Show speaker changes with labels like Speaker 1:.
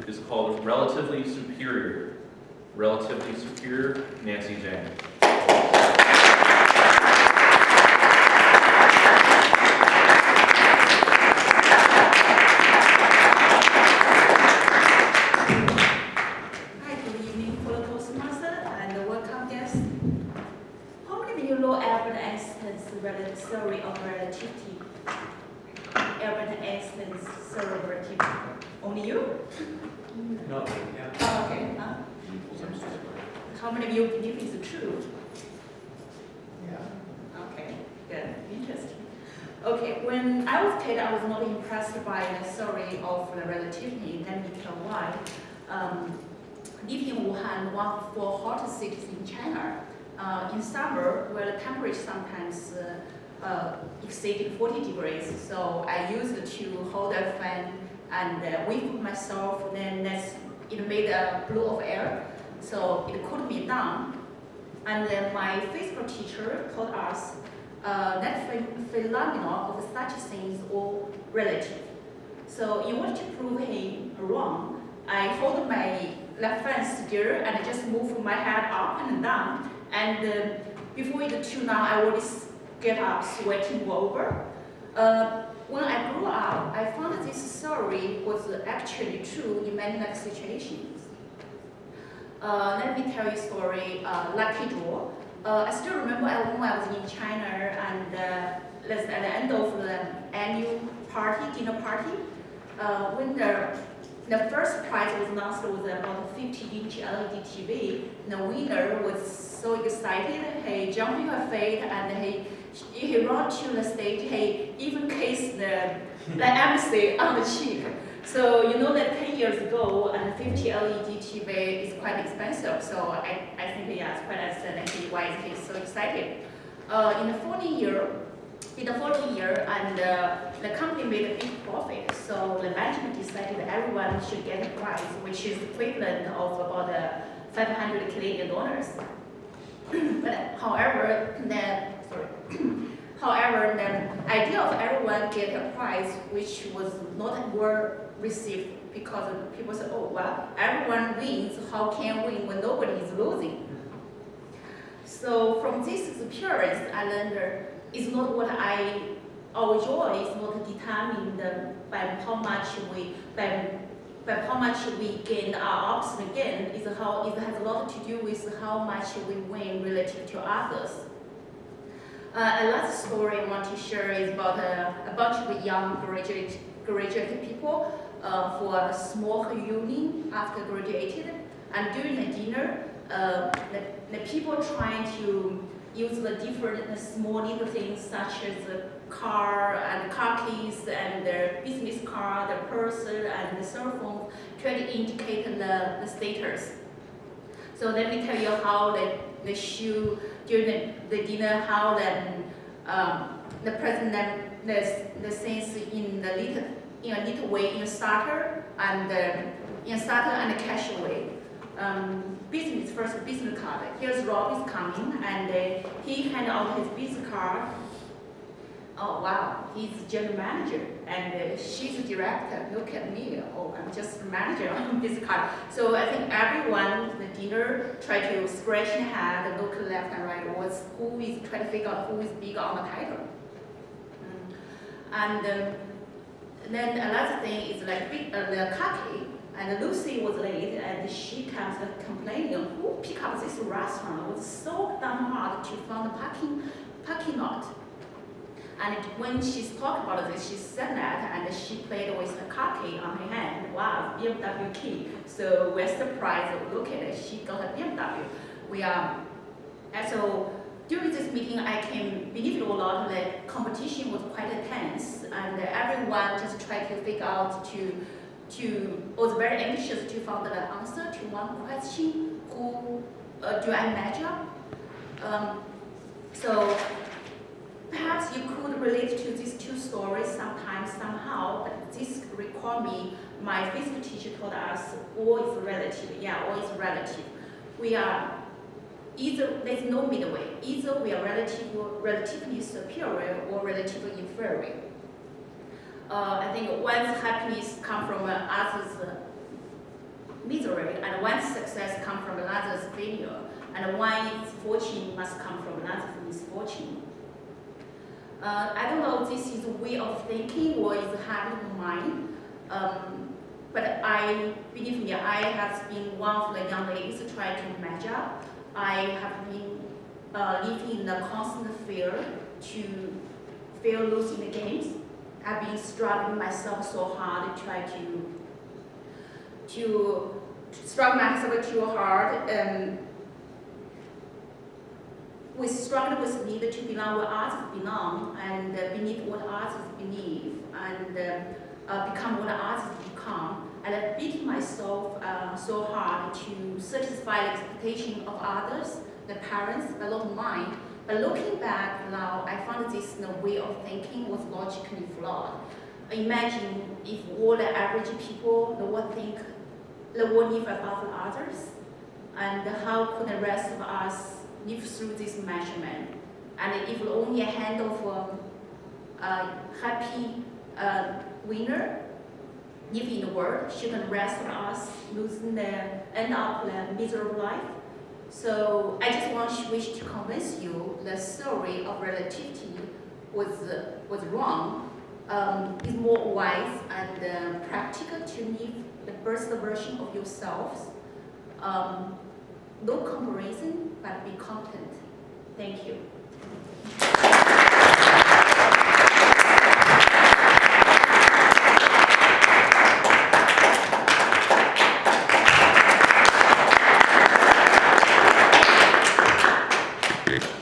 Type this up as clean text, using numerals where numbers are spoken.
Speaker 1: is called Relatively Superior. Relatively Superior, Nancy Zhang.
Speaker 2: Hi, good evening, fellow Toastmaster and welcome guests. How many of you know Albert Einstein's theory of relativity? Albert Einstein's theory of relativity. Only you?
Speaker 3: No, yeah.
Speaker 2: Oh, okay. How many of you believe it's true?
Speaker 3: Yeah.
Speaker 2: Okay, good, interesting. Okay, when I was a kid, I was not impressed by the theory of the relativity. Let me tell why. Living in Wuhan, one of the 4 hottest cities in China, in summer, where the temperature sometimes exceeded 40 degrees, so I used to hold a fan and wave myself, then it made a blow of air, so it cooled me down. And then my physical teacher told us that phenomena of such things are relative. So in order to prove him wrong, I hold my left hand together and just move my head up and down. And before it tune down, I already get up sweating all over. When I grew up, I found that this story was actually true in many situations. Let me tell you a story, lucky draw. I still remember when I was in China and at the end of the annual dinner party, when the first prize was announced was about a 50-inch LED TV. The winner was so excited. He jumped in her feet and he ran to the stage. He even kissed the MC on the cheek. So you know that 10 years ago, and 50 LED TV is quite expensive. So I think yeah, it's quite understandable why he's so excited. In the following year, and the company made a big profit. So the management decided that everyone should get a prize, which is equivalent of about 500 Canadian dollars. But however, the idea of everyone get a prize, which was not well received, because people said, oh, well, everyone wins, how can win when nobody is losing? So from this experience, I learned it's not what our joy is not determined by how much we gain, our opposite gain. It has a lot to do with how much we win relative to others. A last story I want to share is about a bunch of young graduate people for a small reunion after graduated. And during the dinner, the people trying to use the different small little things such as the car and car keys and their business card, the purse and the cell phone, try to indicate the status. So let me tell you how the shoe during the dinner, how the president the things in a little way in starter and cash way. Business card. Here's Rob is coming, and he handed out his business card. Oh wow, he's general manager, and she's a director. Look at me. Oh, I'm just a manager on this card. So I think everyone at the dinner tried to scratch their head and look left and right. Who is trying to figure out who is big on the title. And then another thing is like the car key. And Lucy was late, and she comes complaining, who picked up this restaurant? It was so damn hard to find a parking lot. And when she's talking about this, she said that, and she played with the car key on her hand. Wow, BMW key. So we're surprised. Look at it, she got a BMW. And so during this meeting, I can believe it or not, the competition was quite intense, and everyone just tried to figure out was very anxious to find the answer to one question: who do I measure? So perhaps you could relate to these two stories somehow, but this recall me, my physics teacher told us all is relative. Yeah, all is relative. We are either, there's no middle way. Either we are relatively superior or relatively inferior. I think one's happiness comes from others' one success comes from another's failure, and one fortune must come from another's misfortune. I don't know if this is a way of thinking or is a habit of mine, but I believe me, I have been one of the young ladies trying to match up. I have been living in a constant fear to losing the games. I've been struggling myself so hard, try to struggle myself too hard. We struggle with the need to belong where others belong, and believe what others believe, and become what others become. And I beat myself so hard to satisfy the expectation of others, the parents, but not mine. But looking back now, I found this way of thinking was logically flawed. Imagine if all the average people would live above others, and how could the rest of us live through this measurement? And if only a handful of happy winner live in the world, shouldn't the rest of us end up a miserable life? So I just wish to convince you the theory of relativity was wrong. It's more wise and practical to live the best version of yourselves. No comparison, but be competent. Thank you.